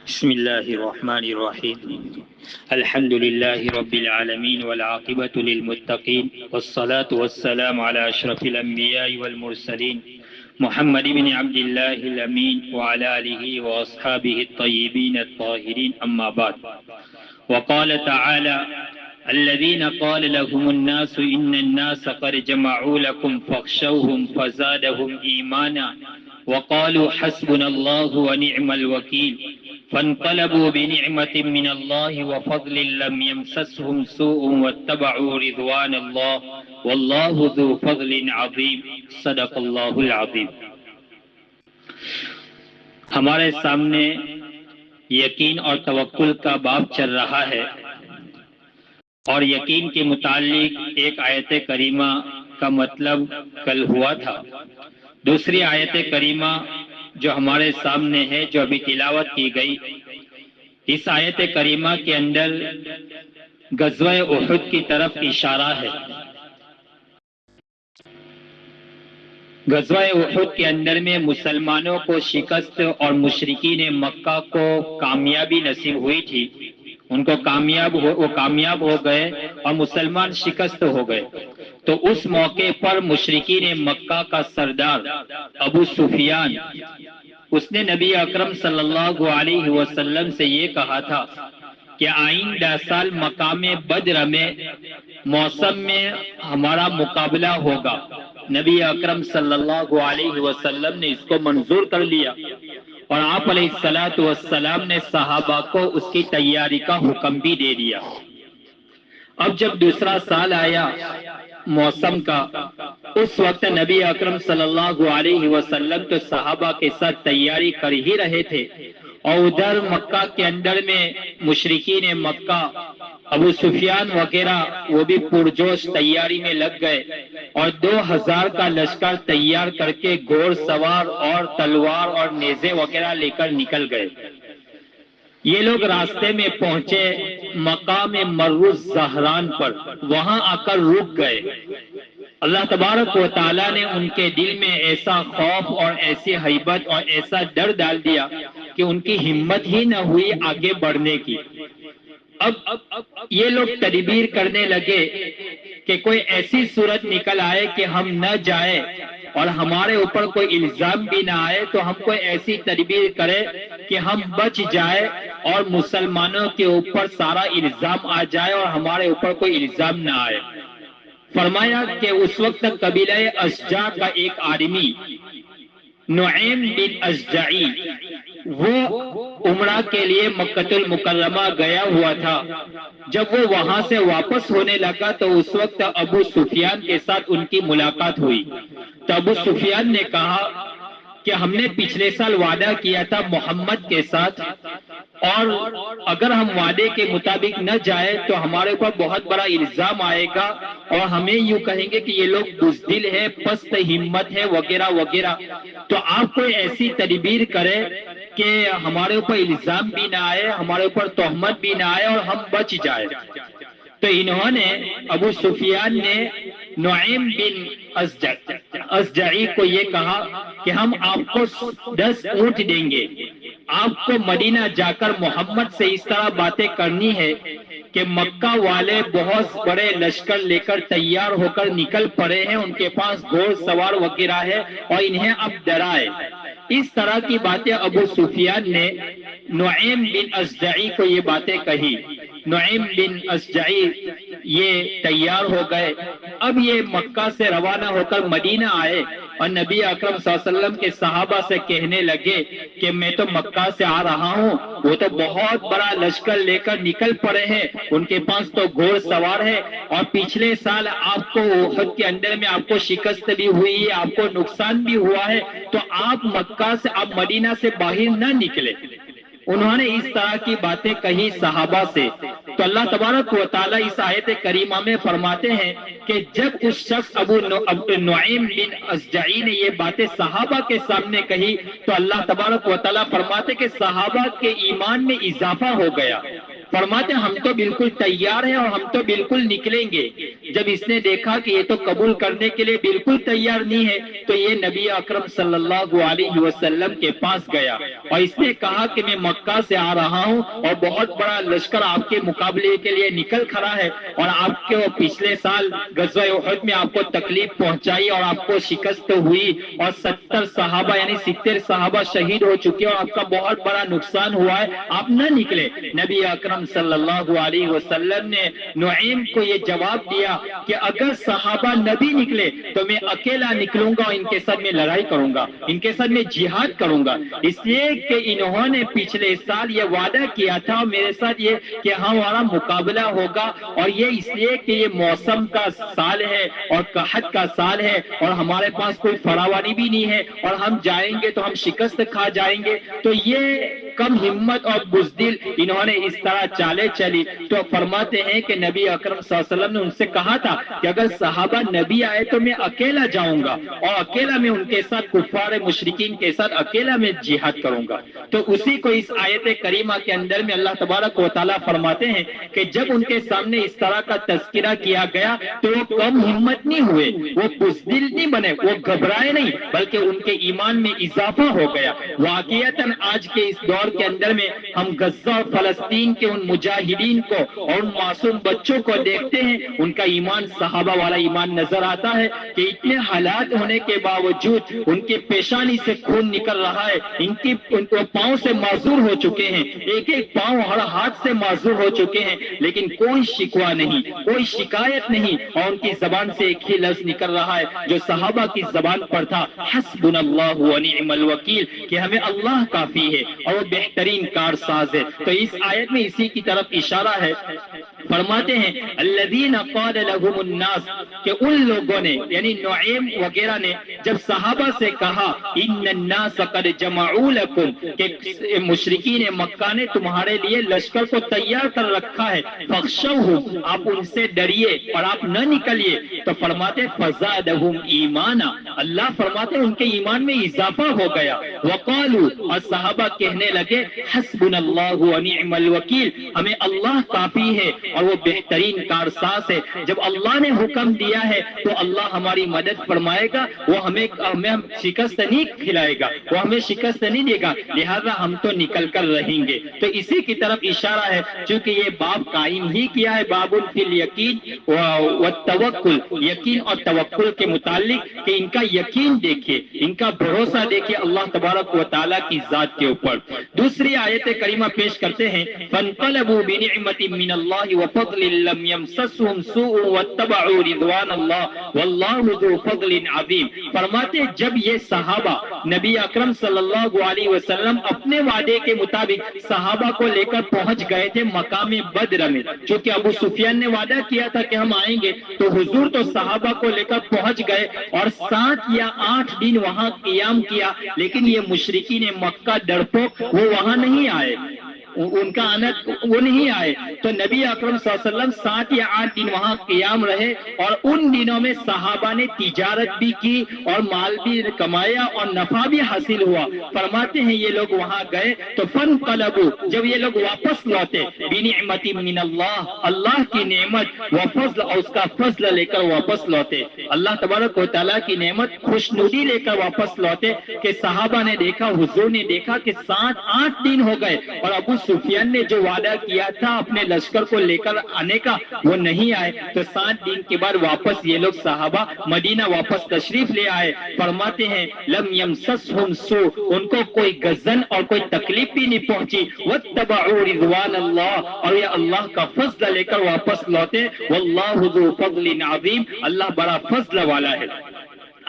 بسم الله الرحمن الرحيم. الحمد لله رب العالمين والعاقبة للمتقين والصلاة والسلام على أشرف الأنبياء والمرسلين محمد بن عبد الله الأمين وعلى آله وأصحابه الطيبين الطاهرين، أما بعد. وقال تعالى: الذين قال لهم الناس إن الناس قد جمعوا لكم فاخشوهم فزادهم إيمانا وقالوا حسبنا الله ونعم الوكيل فانقلبوا بنعمة من الله وفضل لم يمسسهم سوء واتبعوا رضوان الله والله ذو فضل عظيم. صدق اللہ العظیم. ہمارے سامنے یقین اور توکل کا باب چل رہا ہے، اور یقین کے متعلق ایک آیت کریمہ کا مطلب کل ہوا تھا. دوسری آیت کریمہ جو ہمارے سامنے ہے، جو ابھی تلاوت کی گئی، اس آیت کریمہ کے اندر غزوہ احد کی طرف اشارہ ہے. غزوہ احد کے اندر میں مسلمانوں کو شکست اور مشرکین مکہ کو کامیابی نصیب ہوئی تھی. ان کو کامیاب ہو گئے اور مسلمان شکست ہو گئے. تو اس موقع پر مشرکین مکہ کا سردار ابو سفیان، اس نے نبی اکرم صلی اللہ علیہ وسلم سے یہ کہا تھا کہ آئندہ سال مقام بدر میں موسم میں ہمارا مقابلہ ہوگا. نبی اکرم صلی اللہ علیہ وسلم نے اس کو منظور کر لیا، اور آپ علیہ الصلوۃ والسلام نے صحابہ کو اس کی تیاری کا حکم بھی دے دیا. اب جب دوسرا سال آیا موسم کا، اس وقت نبی اکرم صلی اللہ علیہ وسلم تو صحابہ کے ساتھ تیاری کر ہی رہے تھے، اور ادھر مکہ کے اندر میں مشرکین مکہ ابو سفیان وغیرہ وہ بھی پرجوش تیاری میں لگ گئے، اور 2000 کا لشکر تیار کر کے گھوڑ سوار اور تلوار اور نیزے وغیرہ لے کر نکل گئے. یہ لوگ راستے میں پہنچے مقام مروز زہران پر، وہاں آ کر رک گئے. اللہ تبارک و تعالیٰ نے ان کے دل میں ایسا خوف اور ایسی ہیبت اور ایسا ڈر ڈال دیا کہ ان کی ہمت ہی نہ ہوئی آگے بڑھنے کی. اب یہ لوگ تدبیر کرنے لگے کہ کوئی ایسی صورت نکل آئے کہ ہم نہ جائیں اور ہمارے اوپر کوئی الزام بھی نہ آئے، تو ہم کوئی ایسی تدبیر کریں کہ ہم بچ جائیں اور مسلمانوں کے اوپر سارا الزام آ جائے اور ہمارے اوپر کوئی الزام نہ آئے. فرمایا کہ اس وقت قبیلہ اشجع کا ایک آدمی نعیم بن اشجعی، وہ عمرہ کے لیے مکۃ المکرمہ گیا ہوا تھا. جب وہ وہاں سے واپس ہونے لگا تو اس وقت ابو سفیان کے ساتھ ان کی ملاقات ہوئی. تو ابو سفیان نے کہا کہ ہم نے پچھلے سال وعدہ کیا تھا محمد کے ساتھ، اور اگر ہم وعدے کے مطابق نہ جائے تو ہمارے اوپر بہت بڑا الزام آئے گا، اور ہمیں یوں کہیں گے کہ یہ لوگ بزدل ہے، پست ہمت ہے وغیرہ وغیرہ. تو آپ کوئی ایسی تدبیر کریں کہ ہمارے اوپر الزام بھی نہ آئے، ہمارے اوپر تہمت بھی نہ آئے اور ہم بچ جائے. تو انہوں نے، ابو سفیان نے نعیم بن اشجعی کو یہ کہا کہ ہم آپ کو 10 اونٹ دیں گے. آپ کو مدینہ جا کر محمد سے اس طرح باتیں کرنی ہے کہ مکہ والے بہت بڑے لشکر لے کر تیار ہو کر نکل پڑے ہیں، ان کے پاس گھوڑ سوار وغیرہ ہے، اور انہیں اب ڈرائے. اس طرح کی باتیں ابو سفیان نے نعیم بن اشجعی کو یہ باتیں کہی. نعیم بن اشجعی یہ تیار ہو گئے. اب یہ مکہ سے روانہ ہو کر مدینہ آئے اور نبی اکرم صلی اللہ علیہ وسلم کے صحابہ سے کہنے لگے کہ میں تو مکہ سے آ رہا ہوں، وہ تو بہت بڑا لشکر لے کر نکل پڑے ہیں، ان کے پاس تو گھوڑ سوار ہے، اور پچھلے سال آپ کو احد کے اندر میں آپ کو شکست بھی ہوئی ہے، آپ کو نقصان بھی ہوا ہے، تو آپ مکہ سے، آپ مدینہ سے باہر نہ نکلے. انہوں نے اس طرح کی باتیں کہی صحابہ سے. تو اللہ تبارک و تعالیٰ اس آیت کریمہ میں فرماتے ہیں کہ جب اس شخص ابو نعیم بن اشجعی نے یہ باتیں صحابہ کے سامنے کہی تو اللہ تبارک و تعالیٰ فرماتے کہ صحابہ کے ایمان میں اضافہ ہو گیا. فرماتے ہم تو بالکل تیار ہیں اور ہم تو بالکل نکلیں گے۔ جب اس نے دیکھا کہ یہ تو قبول کرنے کے لیے بالکل تیار نہیں ہے تو یہ نبی اکرم صلی اللہ علیہ وسلم کے پاس گیا اور اس نے کہا کہ میں مکہ سے آ رہا ہوں اور بہت بڑا لشکر آپ کے مقابلے کے لیے نکل کھڑا ہے، اور آپ کو پچھلے سال غزوہ احد میں آپ کو تکلیف پہنچائی اور آپ کو شکست ہوئی اور 70 صحابہ یعنی 70 صحابہ شہید ہو چکے اور آپ کا بہت بڑا نقصان ہوا ہے، آپ نہ نکلے۔ نبی اکرم صلی اللہ علیہ وسلم نے نعیم کو یہ جواب دیا کہ اگر صحابہ نبی نکلے تو میں اکیلا نکلوں گا اور ان کے ساتھ میں لڑائی کروں گا، ان کے ساتھ میں جہاد کروں گا، اس لیے کہ انہوں نے پچھلے سال یہ وعدہ کیا تھا میرے ساتھ یہ کہ ہمارا مقابلہ ہوگا، اور یہ اس لیے کہ یہ موسم کا سال ہے اور قحط کا سال ہے اور ہمارے پاس کوئی فراوانی بھی نہیں ہے اور ہم جائیں گے تو ہم شکست کھا جائیں گے۔ تو یہ کم ہمت اور بزدل انہوں نے اس طرح چالیں چلی، تو فرماتے ہیں کہ نبی اکرم صلی اللہ علیہ وسلم نے ان سے کہا تھا کہ اگر صحابہ نبی آئے تو میں اکیلا جاؤں گا اور اکیلا میں ان کے ساتھ کفار مشرکین کے ساتھ اکیلا میں جہاد کروں گا۔ تو اسی کو اس آیت کریمہ کے اندر میں اللہ تبارک و تعالیٰ فرماتے ہیں کہ جب ان کے سامنے اس طرح کا تذکرہ کیا گیا تو وہ کم ہمت نہیں ہوئے، وہ بزدل نہیں بنے، وہ گھبرائے نہیں، بلکہ ان کے ایمان میں اضافہ ہو گیا۔ واقعتاً آج کے اس دور کے اندر میں ہم غزہ اور فلسطین کے ان مجاہدین کو اور ان معصوم بچوں کو دیکھتے ہیں، ان کا ایمان صحابہ والا ایمان نظر آتا ہے کہ اتنے حالات ہونے کے باوجود ان کی پیشانی سے خون نکل رہا ہے، ان کو پاؤں سے معذور ہو چکے ہیں، ایک ایک پاؤں ہر ہاتھ سے معذور ہو چکے ہیں، لیکن کوئی شکوہ نہیں، کوئی شکایت نہیں، اور ان کی زبان سے ایک ہی لفظ نکل رہا ہے جو صحابہ کی زبان پر تھا، حسبنا اللہ ونعم الوکیل، کہ ہمیں اللہ کافی ہے اور وہ بہترین کارساز ہے۔ تو اس آیت میں اسی کی طرف اشارہ ہے، فرماتے ہیں الذین قال لهم الناس، کہ ان لوگوں نے یعنی نعیم وغیرہ نے جب صحابہ سے کہا ان الناس قد جمعوا لکم، کہ مشرکین مکہ نے تمہارے لیے لشکر کو تیار کر رکھا ہے، فخشوہم، آپ ان سے ڈریے اور آپ نہ نکلیے، تو فرماتے فزادہم ایمانا، اللہ فرماتے ان کے ایمان میں اضافہ ہو گیا، وقالوا، اور صحابہ کہنے لگے حسبنا اللہ ونعم الوکیل، ہمیں اللہ کافی ہے اور وہ بہترین کارساز ہے۔ جب اللہ نے حکم دیا ہے تو اللہ ہماری مدد فرمائے گا، وہ ہمیں شکست نہیں کھلائے گا، وہ ہمیں شکست نہیں دے گا، لہذا ہم تو نکل کر رہیں گے۔ تو اسی کی طرف اشارہ ہے، چونکہ یہ باب قائم ہی کیا ہے باب فی الیقین والتوکل، یقین اور توکل کے متعلق، کہ ان کا یقین دیکھیے، ان کا بھروسہ دیکھیے اللہ تبارک و تعالیٰ کی ذات کے اوپر۔ دوسری آیت کریمہ پیش کرتے ہیں فانقلبوا بنعمت من اللہ وفضل لم یمسسهم سوء واتبعوا رضوان اللہ واللہ ذو فضل عظیم، فرماتے جب یہ صحابہ نبی اکرم صلی اللہ علیہ وسلم اپنے وعدے کے مطابق صحابہ کو لے کر پہنچ گئے تھے مقام بدر میں، چونکہ ابو سفیان نے وعدہ کیا تھا کہ ہم آئیں گے، تو حضور تو صحابہ کو لے کر پہنچ گئے اور 7 یا 8 دن وہاں قیام کیا، لیکن یہ مشرکین مکہ ڈرپوک وہ وہاں نہیں آئے، ان کا آنا وہ نہیں آئے، تو نبی اکرم صلی اللہ علیہ وسلم 7 یا 8 دن وہاں قیام رہے، اور ان دنوں میں صحابہ نے تجارت بھی کی اور مال بھی کمایا اور نفع بھی حاصل ہوا۔ فرماتے ہیں یہ لوگ وہاں گئے تو فانقلبوا، جب یہ لوگ واپس لوٹے بنعمت من اللہ، اللہ کی نعمت و فضل اور اس کا فضل لے کر واپس لوٹے، اللہ تبارک و تعالیٰ کی نعمت خوشنودی لے کر واپس لوٹے، کہ صحابہ نے دیکھا، حضور نے دیکھا کہ 7-8 دن ہو گئے اور ابو سفیان نے جو وعدہ کیا تھا اپنے لشکر کو لے کر آنے کا وہ نہیں آئے، تو 7 دن کے بعد واپس یہ لوگ صحابہ مدینہ واپس تشریف لے آئے۔ فرماتے ہیں لم یمسسہم سوء، ان کو کوئی گزن اور کوئی تکلیف بھی نہیں پہنچی، واتبعوا رضوان اللہ، اور یہ اللہ کا فضل لے کر واپس لوٹے، واللہ ذو فضل عظیم، اللہ بڑا فضل والا ہے۔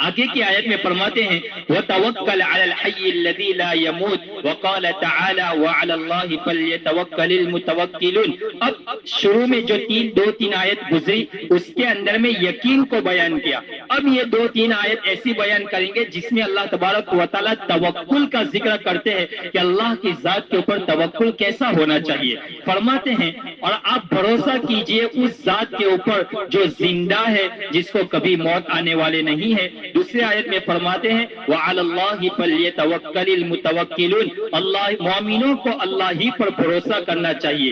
آگے کی آیت میں فرماتے ہیں وَتَوَكَّلْ عَلَى الْحَيِّ الَّذِي لَا يَمُوتُ وَقَالَ تَعَالَى وَعَلَى اللَّهِ فَلْيَتَوَكَّلِ الْمُتَوَكِّلُونَ۔ اب شروع میں جو 2-3 آیت گزری اس کے اندر میں یقین کو بیان کیا، اب یہ 2-3 آیت ایسی بیان کریں گے جس میں اللہ تبارک و تعالیٰ توکل کا ذکر کرتے ہیں کہ اللہ کی ذات کے اوپر توکل کیسا ہونا چاہیے۔ فرماتے ہیں اور آپ بھروسہ کیجئے اس ذات کے اوپر جو زندہ ہے، جس کو کبھی موت آنے والے نہیں ہے۔ دوسری آیت میں فرماتے ہیں وَعَلَى اللَّهِ فَلْيَتَوَكَّلِ الْمُتَوَكِّلُونَ، اللہ مومنوں کو اللہ ہی پر بھروسہ کرنا چاہیے۔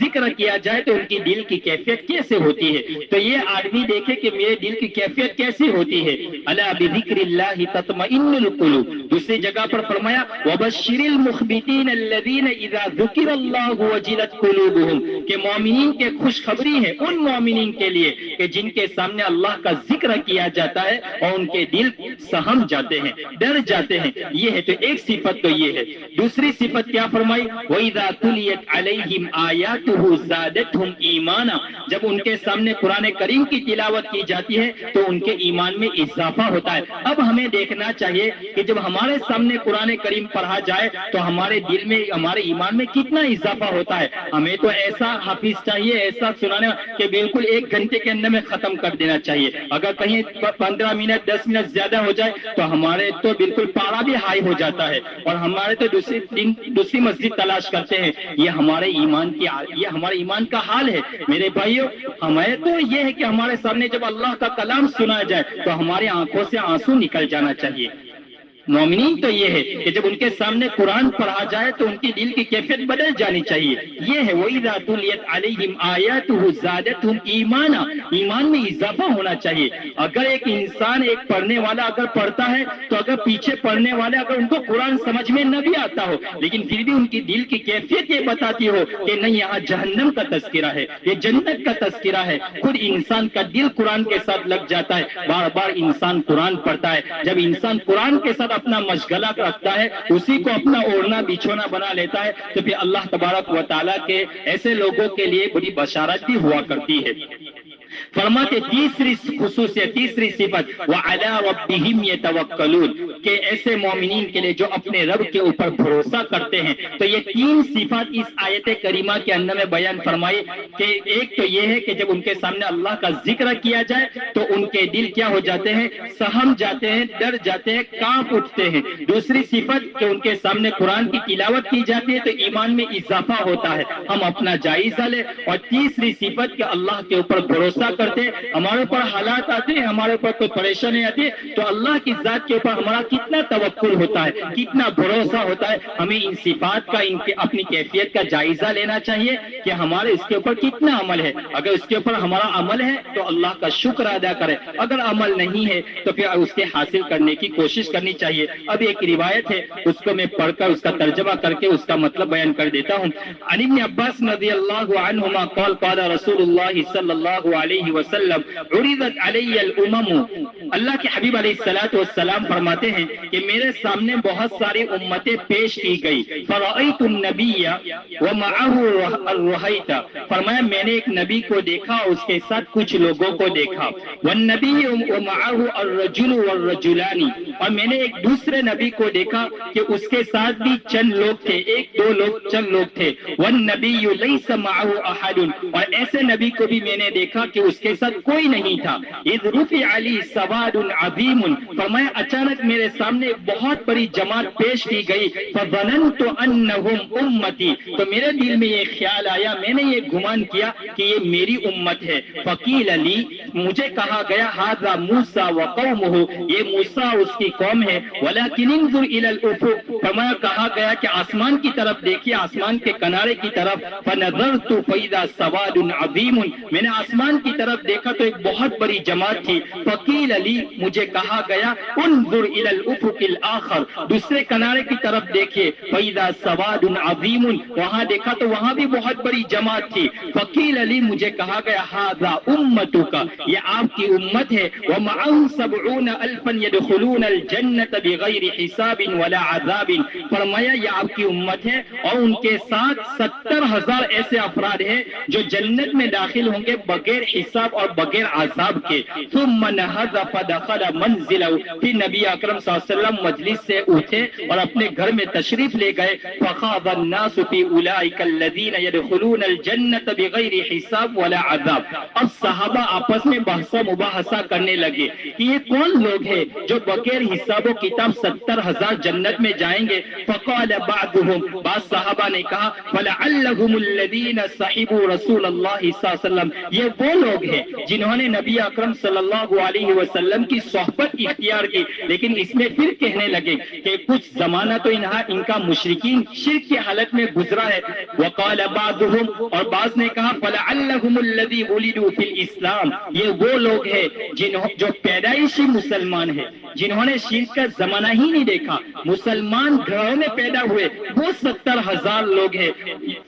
ذکر کیا جائے تو ان کی دل کی کیفیت کیسے ہوتی ہے. تو یہ آدمی دیکھے کہ میرے دل کی کیفیت کیسی ہوتی ہے. الا بذکر اللہ تطمئن القلوب. دوسری جگہ پر فرمایا وبشر المخبتین الذین اذا ذکر اللہ وجلت قلوبہم، کہ مومنین کے خوشخبری ہے ان مومنین کے لیے کہ جن کے سامنے اللہ کا ذکر کیا جاتا ہے اور ان کے دل سہم جاتے ہیں، ڈر جاتے ہیں. یہ ہے تو ایک صفت تو یہ ہے. دوسری صفت کیا فرمائی وَإِذَا تُلِيَتْ عَلَيْهِمْ آيَاتُهُ زَادَتْهُمْ إِيمَانًا. جب ان کے سامنے قرآن کریم کی تلاوت کی جاتی ہے تو ان کے ایمان میں اضافہ ہوتا ہے. اب ہمیں دیکھنا چاہیے کہ جب ہمارے سامنے قرآن کریم پڑھا جائے تو ہمارے دل میں، ہمارے ایمان میں کتنا اضافہ ہوتا ہے. ہمیں تو ایسا حافظ چاہیے، ایسا سنانے کہ بالکل 1 گھنٹے کے اندر میں ختم کر دینا چاہیے. اگر کہیں 15 منٹ 10 منٹ زیادہ ہو جائے تو ہمارے تو بالکل پارا بھی ہائی ہو جاتا ہے اور ہمارے تو دوسری مسجد تلاش کرتے ہیں. یہ ہمارے ایمان کا حال ہے میرے بھائیوں. ہمیں تو یہ ہے کہ ہمارے سامنے جب اللہ کا کلام سنا جائے تو ہماری آنکھوں سے آنسو نکل جانا چاہیے. مومنین تو یہ ہے کہ جب ان کے سامنے قرآن پڑھا جائے تو ان کی دل کی کیفیت بدل جانی چاہیے. یہ ہے وَإِذَا تُلِيَتْ عَلَيْهِمْ آيَاتُهُ زَادَتْهُمْ إِيمَانًا. ایمان میں اضافہ ہونا چاہیے. اگر ایک انسان، ایک پڑھنے والا اگر پڑھتا ہے تو اگر پیچھے پڑھنے والے اگر ان کو قرآن سمجھ میں نہ بھی آتا ہو لیکن پھر بھی ان کی دل کی کیفیت یہ بتاتی ہو کہ نہیں یہاں جہنم کا تذکرہ ہے، یہ جنت کا تذکرہ ہے، خود انسان کا دل قرآن کے ساتھ لگ جاتا ہے. بار بار انسان قرآن پڑھتا ہے. جب انسان قرآن کے ساتھ اپنا مشغلہ رکھتا ہے، اسی کو اپنا اوڑھنا بچھونا بنا لیتا ہے تو پھر اللہ تبارک و تعالیٰ کے ایسے لوگوں کے لیے بڑی بشارت بھی ہوا کرتی ہے. فرماتے تیسری خصوصیت، تیسری صفت وَعَلَىٰ رَبِّهِمْ يَتَوَكَّلُونَ، کہ ایسے مومنین کے لیے جو اپنے رب کے اوپر بھروسہ کرتے ہیں. تو یہ 3 صفات اس آیت کریمہ کے اندر میں بیان فرمائی کہ ایک تو یہ ہے کہ جب ان کے سامنے اللہ کا ذکر کیا جائے تو ان کے دل کیا ہو جاتے ہیں، سہم جاتے ہیں، ڈر جاتے ہیں، کانپ اٹھتے ہیں. دوسری صفت کہ ان کے سامنے قرآن کی تلاوت کی جاتی ہے تو ایمان میں اضافہ ہوتا ہے. ہم اپنا جائزہ لیں. اور تیسری صفت کہ اللہ کے اوپر بھروسہ کرتے، ہمارے اوپر حالات آتے ہیں، ہمارے اوپر کوئی پریشانی آتی ہے تو اللہ کی ذات کے اوپر ہمارا کتنا توکل ہوتا ہے، کتنا بھروسہ ہوتا ہے. ہمیں ان صفات کا، اپنی کیفیت کا جائزہ لینا چاہیے کہ ہمارے اس کے اوپر کتنا عمل ہے. اگر اس کے اوپر ہمارا عمل ہے تو اللہ کا شکر ادا کرے، اگر عمل نہیں ہے تو پھر اس کے حاصل کرنے کی کوشش کرنی چاہیے. اب ایک روایت ہے اس کو میں پڑھ کر اس کا ترجمہ کر کے اس کا مطلب بیان کر دیتا ہوں. عن ابن عباس رضی اللہ عنہما قال قال رسول اللہ صلی اللہ علیہ وسلم عرضت علی الامم. اللہ کے حبیب علیہ الصلوۃ والسلام فرماتے ہیں کہ میرے سامنے بہت ساری امتیں پیش کی گئی. فرأیت النبی ومعه الرہیت، فرمایا میں نے ایک نبی کو دیکھا اور اس کے ساتھ کچھ لوگوں کو دیکھا. والنبی ومعه الرجل والرجلان، اور میں نے ایک دوسرے نبی کو دیکھا کہ اس کے ساتھ بھی چند لوگ تھے، 1-2 لوگ، چند لوگ تھے. والنبی لیس معه احد، اور ایسے نبی کو بھی میں نے دیکھا کہ اس کے ساتھ کوئی نہیں تھا. اذ رفع علی سواد عظیم، فرمایا اچانک میرے سامنے بہت بڑی جماعت پیش کی گئی. فظننت انہم امتی، تو میرے دل میں یہ خیال آیا، میں نے یہ گمان کیا کہ یہ میری امت ہے. فقیل لی، مجھے کہا گیا ھذا موسیٰ وقومہ، یہ موسیٰ اور اس کی قوم ہے. ولکن انظر الی الافق، فرمایا کہا گیا کہ آسمان کی طرف دیکھیے، آسمان کے کنارے کی طرف. فنظرت فاذا سواد عظیم، میں نے آسمان کی طرف دیکھا تو ایک بہت بڑی جماعت تھی. فقیل لی، مجھے کہا گیا انظر الی الافق الاخر، دوسرے کنارے کی طرف دیکھیے. فاذا سواد عظیم، وہاں دیکھا تو وہاں بھی بہت بڑی جماعت تھی. فقیل لی، مجھے کہا گیا ھذا امتک، یہ آپ کی امت ہے. ومعهم 70,000 يدخلون الجنة بغیر حساب ولا عذاب، فرمایا یہ آپ کی امت ہے اور ان کے ساتھ 70,000 ایسے افراد ہیں جو جنت میں داخل ہوں گے بغیر حساب اور بغیر عذاب کے. ثم نہض فدخل منزلہ، پھر نبی اکرم صلی اللہ علیہ وسلم مجلس سے اٹھے اور اپنے گھر میں تشریف لے گئے. فخاض الناس في اولئک الذین يدخلون الجنة بغیر حساب ولا عذاب، اب صحابہ آپس میں بحث مباحثہ کرنے لگے کہ یہ کون لوگ ہیں جو بغیر حساب و کتاب 70,000 جنت میں جائیں گے. فقال بعضهم، بعض صحابہ نے کہا فلعلهم الذين صحبوا رسول اللہ صلی اللہ علیہ وسلم، یہ وہ لوگ ہیں جنہوں نے نبی اکرم صلی اللہ علیہ وسلم کی صحبت اختیار کی. لیکن اس میں پھر کہنے لگے کہ کچھ زمانہ تو ان کا مشرکین شرک کی حالت میں گزرا ہے. وقال بعضهم، اور بعض نے کہا فلعلهم الذي ولدوا في الاسلام، یہ وہ لوگ ہیں جو پیدائشی مسلمان ہیں، جنہوں نے شرک کا زمانہ ہی نہیں دیکھا، مسلمان گھروں میں پیدا ہوئے، وہ 70,000 لوگ ہیں.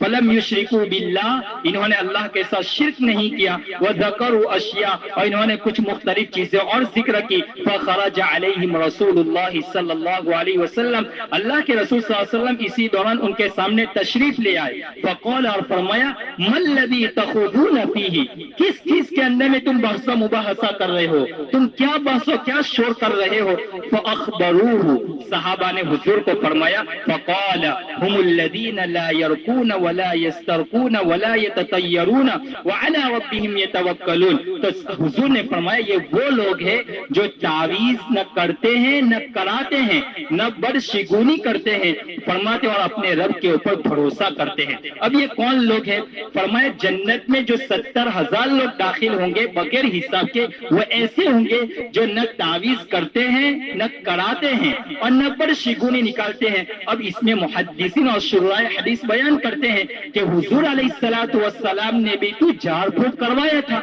فلم یشرکوا باللہ، انہوں نے اللہ کے ساتھ شرک نہیں کیا. وذکروا اشیاء، اور انہوں نے کچھ مختلف چیزیں اور ذکر کی. فخرج علیہم رسول اللہ صلی اللہ علیہ وسلم، اللہ کے رسول صلی اللہ علیہ وسلم اسی دوران ان کے سامنے تشریف لے آئے. فقال، اور فرمایا ما الذی تخوضون فیہ، کس چیز کے اندر میں تم بحث و مباحثہ کر رہے ہو، تم کیا بحث و کیا شور کر رہے ہو. فاخبروہ، صحابہ نے حضور کو فرمایا. فقال هم الذین لا یرقون ولا یسترقون ولا یتطیرون وعلی ربهم یتوکلون. تو حضور نے فرمایا یہ وہ لوگ ہیں جو تعویذ نہ کرتے ہیں نہ کراتے ہیں نہ بدشگونی کرتے ہیں، فرماتے اور اپنے رب کے اوپر بھروسہ کرتے ہیں. اب یہ کون لوگ ہیں؟ فرمایا جنت میں جو 70,000 لوگ داخل ہوں گے بغیر حساب کے، وہ ایسے ہوں گے جو نہ تعویذ کرتے ہیں نہ کراتے ہیں اور نہ بدشگونی نکالتے ہیں. اب اس میں محدثین اور شراح حدیث بیان کرتے ہیں کہ حضور علیہ الصلوۃ والسلام نے بھی تو جھاڑ پھونک کروایا تھا،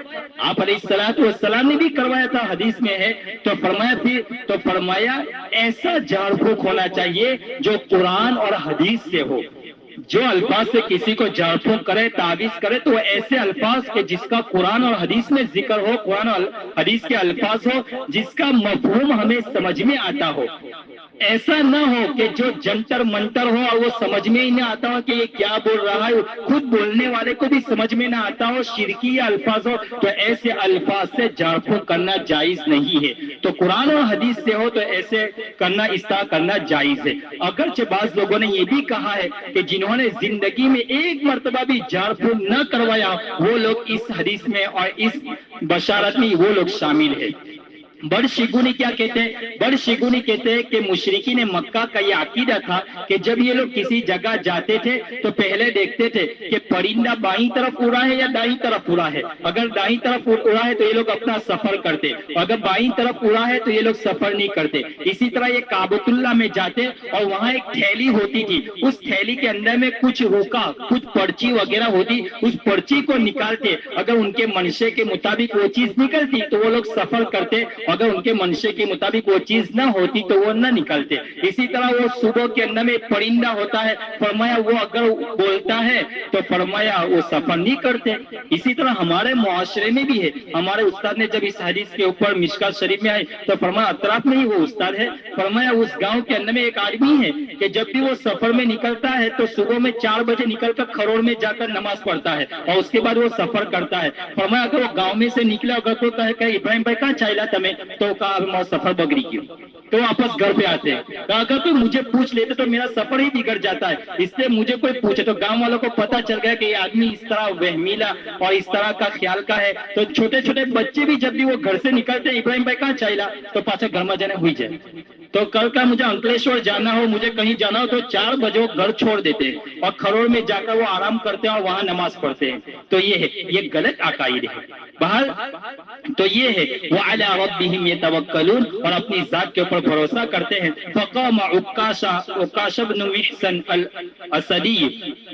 آپ علیہ الصلوۃ والسلام نے بھی کروایا تھا، حدیث میں ہے. تو فرمایا ایسا جھاڑ پھونک ہونا چاہیے جو قرآن اور حدیث سے ہو. جو الفاظ سے کسی کو جھاڑ پھونک کرے، تعویذ کرے، تو وہ ایسے الفاظ کے جس کا قرآن اور حدیث میں ذکر ہو، قرآن اور حدیث کے الفاظ ہو جس کا مفہوم ہمیں سمجھ میں آتا ہو. ایسا نہ ہو کہ جو جنتر منتر ہو اور وہ سمجھ میں ہی نہ آتا ہو کہ یہ کیا بول رہا ہے، خود بولنے والے کو بھی سمجھ میں نہ آتا ہو، شرکی الفاظ ہو، تو ایسے الفاظ سے جھاڑ پھونک کرنا جائز نہیں ہے. تو قرآن اور حدیث سے ہو تو ایسے کرنا، اس طرح کرنا جائز ہے. اگرچہ بعض لوگوں نے یہ بھی کہا ہے کہ جنہوں نے زندگی میں ایک مرتبہ بھی جھاڑ پھونک نہ کروایا وہ لوگ اس حدیث میں اور اس بشارت میں وہ لوگ شامل ہیں. بدشگونی کیا کہتے ہیں؟ بدشگونی کہتے ہیں کہ مشرکین مکہ کا یہ عقیدہ تھا کہ جب یہ لوگ کسی جگہ جاتے تھے تو پہلے دیکھتے تھے کہ پرندہ بائیں طرف اڑا ہے یا دائیں طرف اڑا ہے. اگر دائیں طرف اڑا ہے تو یہ لوگ اپنا سفر کرتے، اگر بائیں طرف اڑا ہے تو یہ لوگ سفر نہیں کرتے. اسی طرح یہ کعبۃ اللہ میں جاتے اور وہاں ایک تھیلی ہوتی تھی، اس تھیلی کے اندر میں کچھ روکا، کچھ پرچی وغیرہ ہوتی، اس پرچی کو نکالتے. اگر ان کے منشے کے مطابق وہ چیز نکلتی تو وہ لوگ سفر کرتے، اگر ان کے منشے کے مطابق وہ چیز نہ ہوتی تو وہ نہ نکلتے. اسی طرح وہ صبح کے اندر میں پرندہ ہوتا ہے، فرمایا وہ اگر بولتا ہے تو فرمایا وہ سفر نہیں کرتے. اسی طرح ہمارے معاشرے میں بھی ہے. ہمارے استاد نے جب اس حدیث کے اوپر مشکات شریف میں آئے تو فرمایا اطراف میں ہی وہ استاد ہے، فرمایا اس گاؤں کے اندر میں ایک آدمی ہے کہ جب بھی وہ سفر میں نکلتا ہے تو صبح میں 4 بجے نکل کر کھروڑ میں جا کر نماز پڑھتا ہے اور اس کے بعد وہ سفر کرتا ہے. فرمایا اگر وہ گاؤں میں سے نکلا اگر کوئی کہے کہ ابراہیم بھائی کہاں چاہیے تمہیں، تو کہا میں سفر بگڑی کیوں، تو واپس گھر پہ آتے ہیں. کہا اگر کوئی مجھے پوچھ لیتے تو میرا سفر ہی بگڑ جاتا ہے، اس لیے مجھے کوئی پوچھے. تو گاؤں والوں کو پتا چل گیا کہ یہ آدمی اس طرح وہمیلا اور اس طرح کا خیال کا ہے. تو چھوٹے چھوٹے بچے بھی جب بھی وہ گھر سے نکلتے ابراہیم بھائی کہاں چاہیے تو پاچھا گھر میں جانے ہوئی جائے. تو کل کا مجھے انکلیشور جانا ہو، مجھے کہیں جانا ہو تو 4 بجے وہ گھر چھوڑ دیتے ہیں اور کھروڑ میں جا کر وہ آرام کرتے ہیں اور وہاں نماز پڑھتے ہیں. تو یہ ہے، یہ غلط عقائد ہے. بہرحال تو یہ ہے وعلی ربہم یتوکلون، اور اپنی ذات کے اوپر بھروسہ کرتے ہیں. فقام عکاشہ بن محصن الاسدی،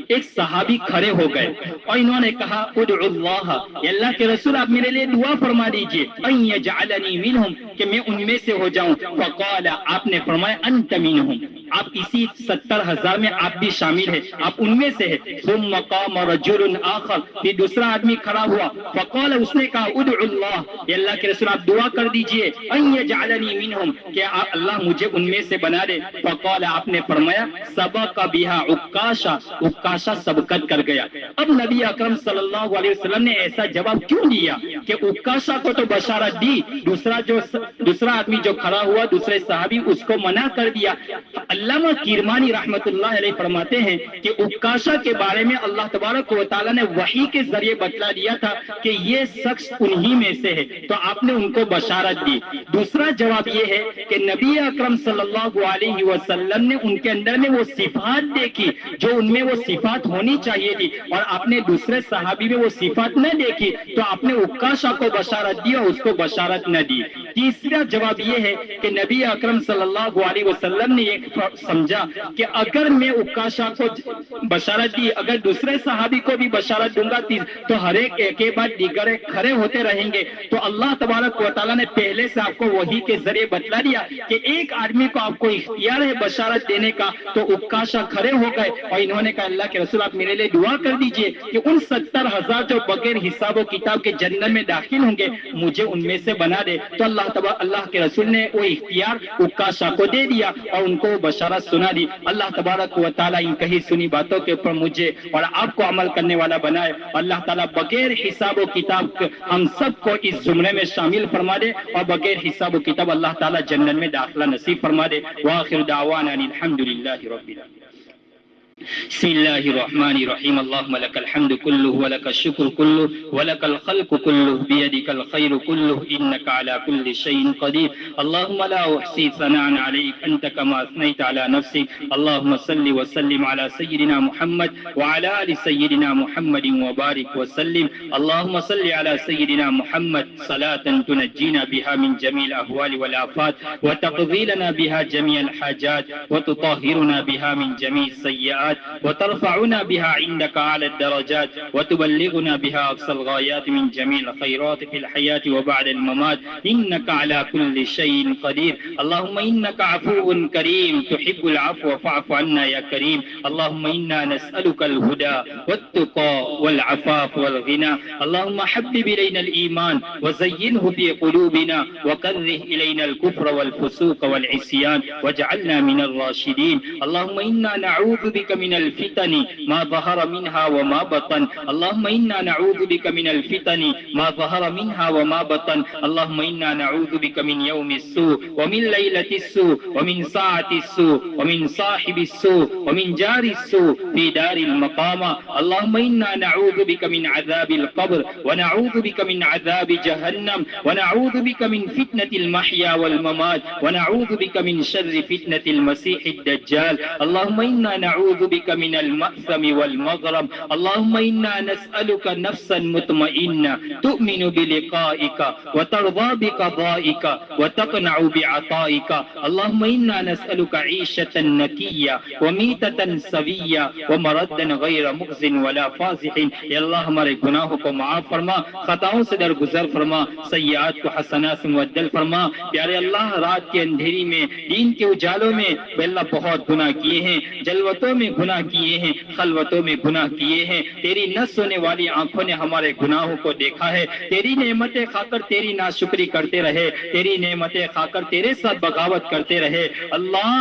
ایک صحابی کھڑے ہو گئے اور انہوں نے کہا ادعو اللہ، اللہ کے رسول آپ میرے لیے دعا فرما دیجئے، ان یجعلنی منہم، کہ میں ان میں سے ہو جاؤں. فقال، آپ نے فرمایا انت منہم، آپ اسی 70,000 میں آپ بھی شامل ہیں، آپ ان میں سے ہیں. ثم قام رجل آخر، پھر دوسرا آدمی کھڑا ہوا. فقال، اس نے کہا ادعو اللہ، اللہ کے رسول آپ دعا کر دیجئے، ان یجعلنی منہم، کہ اللہ مجھے ان میں سے بنا دے. فقال، آپ نے فرمایا سبق بہا عکاشہ، عکاشہ سبقت کر گیا. اب نبی اکرم صلی اللہ علیہ وسلم نے ایسا جواب کیوں دیا کہ عکاشہ کو تو بشارت دی، دوسرا آدمی جو کھڑا ہوا، دوسرے صحابی دی، اس کو منع کر دیا۔ علامہ کرمانی رحمت اللہ علیہ فرماتے ہیں کہ عکاشہ کے بارے میں اللہ تبارک و تعالیٰ نے وحی کے ذریعے بتلا دیا تھا کہ یہ شخص انہی میں سے ہے، تو آپ نے ان کو بشارت دی۔ دوسرا جواب یہ ہے کہ نبی اکرم صلی اللہ علیہ وسلم نے ان کے اندر میں وہ صفات دیکھی جو ان میں وہ صفات ہونی چاہیے تھی، اور آپ نے دوسرے صحابی میں وہ صفات نہ دیکھی تو آپ نے عکاشہ کو بشارت دی اور اس کو بشارت نہ دی۔ تیسرا جواب یہ ہے کہ نبی اکرم صلی اللہ علیہ وسلم نے یہ سمجھا کہ اگر میں عکاشہ کو بشارت دی، اگر دوسرے صحابی کو بھی بشارت دوں گا تو ہر ایک کے بعد دیگر کھڑے ہوتے رہیں گے، تو اللہ تبارک و تعالیٰ نے پہلے سے آپ کو وحی کے ذریعے بتلا دیا کہ ایک آدمی کو آپ کو اختیار ہے بشارت دینے کا، تو عکاشہ کھڑے ہو گئے اور انہوں نے کہا اللہ کے رسول آپ میرے لیے دعا کر دیجئے کہ ان 70,000 جو بغیر حساب و کتاب کے جنت میں داخل ہوں گے مجھے ان میں سے بنا دے۔ تو اللہ کے رسول نے وہ اختیار عکاشہ کو دے دیا اور ان کو بشارت سنا دی۔ اللہ تبارک و تعالیٰ ان کہی سنی باتوں کے اوپر مجھے اور آپ کو عمل کرنے والا بنائے۔ اللہ تعالیٰ بغیر حساب و کتاب ہم سب کو اس زمرے میں شامل فرما دے اور بغیر حساب و کتاب اللہ تعالیٰ جنت میں داخلہ نصیب فرما دے۔ وآخر دعوانا الحمدللہ رب العالمین۔ بسم الله الرحمن الرحيم اللهم لك الحمد كله ولك الشكر كله ولك الخلق كله بيدك الخير كله إنك على كل شيء قدير اللهم لا أحصي ثناء عليك أنت كما أثنيت على نفسك اللهم صل وسلم على سيدنا محمد وعلى آل سيدنا محمد وبارك وسلم اللهم صل على سيدنا محمد صلاة تنجينا بها من جميع الأهوال والآفات وتقضي لنا بها جميع الحاجات وتطهرنا بها من جميع السيئات وترفعنا بها عندك أعلى الدرجات وتبلغنا بها أقصى الغايات من جميع الخيرات في الحياة وبعد الممات إنك على كل شيء قدير اللهم إنك عفو كريم تحب العفو فاعف عنا يا كريم اللهم إنا نسألك الهدى والتقى والعفاف والغنى اللهم حبب إلينا الإيمان وزينه في قلوبنا وكره إلينا الكفر والفسوق والعصيان واجعلنا من الراشدين اللهم إنا نعوذ بك من الفتن ما ظهر منها وما بطن اللهم إنا نعوذ بك من الفتن ما ظهر منها وما بطن اللهم إنا نعوذ بك من يوم السوء ومن ليلة السوء ومن ساعة السوء ومن صاحب السوء ومن جار السوء في دار المقامة اللهم إنا نعوذ بك من عذاب القبر ونعوذ بك من عذاب جهنم ونعوذ بك من فتنة المحيا والممات ونعوذ بك من شر فتنة المسيح الدجال اللهم إنا نعوذ بك من المأثم والمغرم اللهم إنا نسألك نفسا مطمئنة تؤمن بلقائك وترضى بقضائك وتقنع بعطائك اللهم إنا نسألك عيشة نكية وميتة سوية ومردا غير مخز ولا فازح یا اللہ ہمارے گناہوں کو معاف فرما خطاؤں سے درگزر فرما سیئات کو حسنات سے مبدل فرما پیارے اللہ رات کے اندھیری میں دین کے اجالوں میں اللہ بہت گناہ کیے ہیں جلوتوں میں گناہ کیے ہیں خلوتوں میں گناہ کیے ہیں تیری نہ سونے والی آنکھوں نے ہمارے گناہوں کو دیکھا ہے تیری نعمتیں کھا کر تیری ناشکری کرتے رہے تیری نعمتیں کھا کر تیرے ساتھ بغاوت کرتے رہے اللہ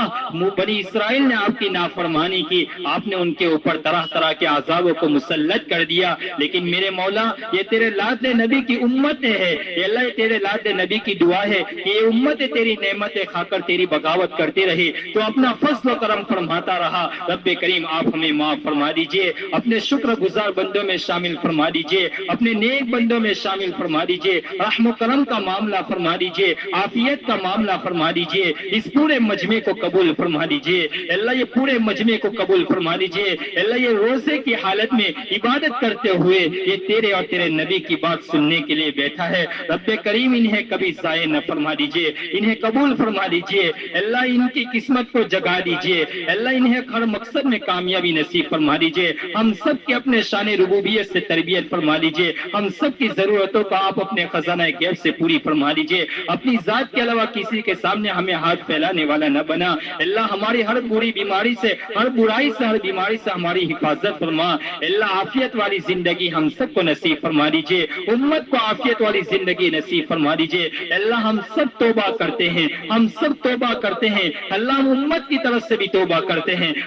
بنی اسرائیل نے آپ کی نافرمانی کی آپ نے ان کے اوپر طرح طرح کے عذابوں کو مسلط کر دیا لیکن میرے مولا یہ تیرے لاد نبی کی امت ہے یہ اللہ تیرے لاد نبی کی دعا ہے کہ یہ امت تیری نعمتیں کھا کر تیری بغاوت کرتے رہے تو اپنا فضل و کرم فرماتا رہا رب کریم آپ ہمیں معاف فرما دیجئے اپنے شکر گزار بندوں میں شامل فرما دیجئے اپنے نیک بندوں میں شامل فرما دیجئے رحم و کرم کا معاملہ فرما دیجئے عافیت کا معاملہ فرما دیجئے اس پورے مجمع کو قبول فرما دیجئے اللہ یہ پورے مجمع کو قبول فرما دیجئے اللہ یہ روزے کی حالت میں عبادت کرتے ہوئے یہ تیرے اور تیرے نبی کی بات سننے کے لیے بیٹھا ہے رب کریم انہیں کبھی ضائع نہ فرما دیجئے انہیں قبول فرما دیجئے اللہ ان کی قسمت کو جگا دیجئے اللہ انہیں ہر مقصد میں کامیابی نصیب فرما دیجئے ہم سب کے اپنے شان ربوبیت سے تربیت فرما دیجئے ہم سب کی ضرورتوں کو آپ اپنے خزانہ غیب سے پوری فرما دیجئے اپنی ذات کے علاوہ کسی کے سامنے ہمیں ہاتھ پھیلانے والا نہ بنا اللہ ہماری ہر بری بیماری سے ہر برائی سے ہر بیماری سے ہماری حفاظت فرما اللہ عافیت والی زندگی ہم سب کو نصیب فرما دیجئے امت کو عافیت والی زندگی نصیب فرما دیجئے اللہ ہم سب توبہ کرتے ہیں ہم سب توبہ کرتے ہیں اللہ ہم امت کی طرف سے بھی توبہ کرتے ہیں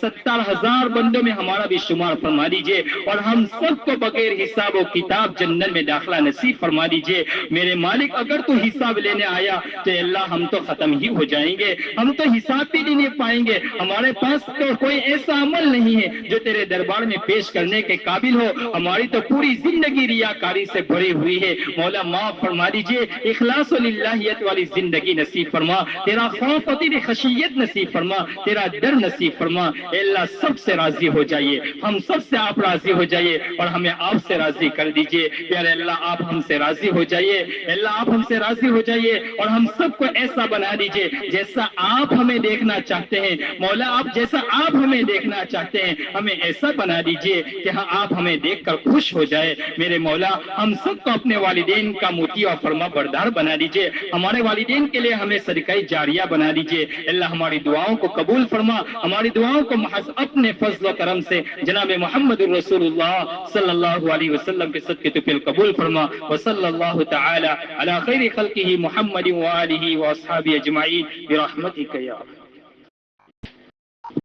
70,000 بندوں میں ہمارا بھی شمار فرما دیجئے اور ہم سب کو بغیر حساب و کتاب جنت میں داخلہ نصیب فرما دیجئے۔ میرے مالک اگر تو حساب لینے آیا تو اللہ ہم تو ختم ہی ہو جائیں گے، ہم تو حساب بھی نہیں پائیں گے، ہمارے پاس تو کوئی ایسا عمل نہیں ہے جو تیرے دربار میں پیش کرنے کے قابل ہو، ہماری تو پوری زندگی ریاکاری سے بھری ہوئی ہے۔ مولا معاف فرما دیجئے، اخلاص و للہیت والی زندگی نصیب فرما، تیرا خوف و تیری خشیت نصیب فرما، تیرا ڈر نصیب فرما۔ اے اللہ سب سے راضی ہو جائیے، ہم سب سے آپ راضی ہو جائیے اور ہمیں آپ سے راضی کر دیجئے۔ پیارے اللہ آپ ہم سے راضی ہو جائیے، اللہ آپ ہم سے راضی ہو جائیے اور ہم سب کو ایسا بنا دیجئے جیسا آپ ہمیں دیکھنا چاہتے ہیں۔ مولا آپ جیسا آپ ہمیں دیکھنا چاہتے ہیں ہمیں ایسا بنا دیجئے کہ ہاں آپ ہمیں دیکھ کر خوش ہو جائے۔ میرے مولا ہم سب کو اپنے والدین کا موتی اور فرما بردار بنا دیجئے، ہمارے والدین کے لیے ہمیں صدقہ جاریہ بنا دیجئے۔ اللہ ہماری دعاؤں کو قبول فرما، ہماری دعاؤں کو محض اپنے فضل و کرم سے جناب محمد الرسول اللہ صلی اللہ علیہ وسلم کے صدقے تو قبول فرما۔ وصلی اللہ تعالی علی خیر خلقہ محمد وآلہ واصحابہ اجمعین برحمتک یا